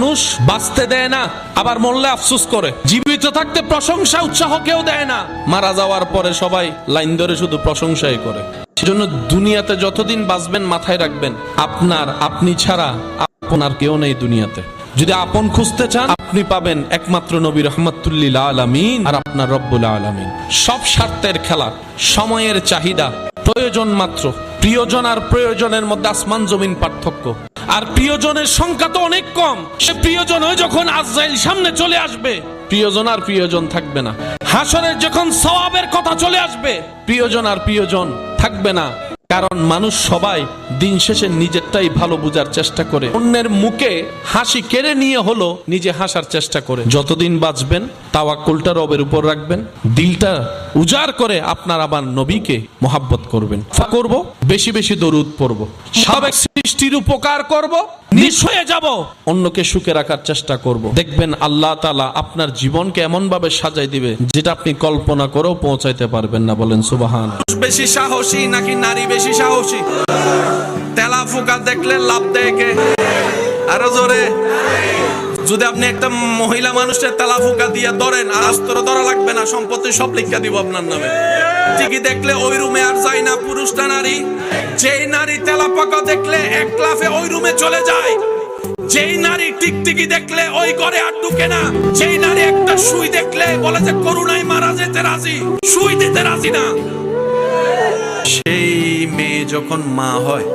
মানুষ বাঁচতে দেয় না, আবার মরলে আফসোস করে। জীবিত থাকতে প্রশংসা উৎসাহ কেউ দেয় না, মারা যাওয়ার পরে সবাই লাইন ধরে শুধু প্রশংসাই করে। সেজন্য দুনিয়াতে যতদিন বাঁচবেন মাথায় রাখবেন, আপনি ছাড়া আপনার কেউ নেই দুনিয়াতে। যদি আপন খুঁজতে চান আপনি পাবেন একমাত্র নবী রাহমাতুল লিল আলামিন আর আপনার রব্বুল আলামিন। সব স্বার্থের খেলা, সময়ের চাহিদা, প্রয়োজন মাত্র। প্রিয়জন আর প্রয়োজনের মধ্যে আসমান জমিন পার্থক্য। আর প্রিয়জনের সংখ্যা তো অনেক কম। সে প্রিয়জন হয় যখন আজরাইল সামনে চলে আসবে, প্রিয়জন আর প্রিয়জন থাকবে না। হাসরের যখন সওয়াবের কথা চলে আসবে, প্রিয়জন আর প্রিয়জন থাকবে না। কারণ মানুষ সবাই দিন শেষে নিজেরটাই ভালো বুঝার চেষ্টা করে, অন্যের মুখে হাসি কেড়ে নিয়ে হলো নিজে হাসার চেষ্টা করে। যতদিন বাঁচবেন তাওয়াক্কুলটা রবের উপর রাখবেন, দিলটা উজাড় করে আপনার আবার নবীকে মহাব্বত করবেন। করব বেশি বেশি দরুদ পড়ব, সাবেক সৃষ্টির উপকার করব, নিঃস্ব হয়ে যাব, অন্যকে সুখে রাখার চেষ্টা করব। দেখবেন আল্লাহ তাআলা আপনার জীবনকে এমন ভাবে সাজাই দিবে যেটা আপনি কল্পনা করেও পৌঁছাইতে পারবেন না। বলেন সুবহানাল্লাহ। বেশি সাহসী নাকি নারী বেশি সাহসী? তেলা ফুকা দেখলে লাভ দেয় কে? আরো জোরে। যদি আপনি একটা মহিলা মানুষের তেলা ফুকা দিয়ে ধরেন, আস্তর ধরা লাগবে না, সম্পত্তি সব লিখা দিব আপনার নামে। ঠিকই দেখলে ওই রুমে আর যায় না পুরুষটা নারী। যেই নারী তেলা পাকা দেখলে এক লাফে ওই রুমে চলে যায়। যেই নারী টিকটিকি দেখলে ওই ঘরে আর ঢুকে না। যেই নারী একটা সুই দেখলে বলে যে করুণায় মারা যেতে রাজি, সুই দিতে রাজি না। সেই মেয়ে যখন মা হয়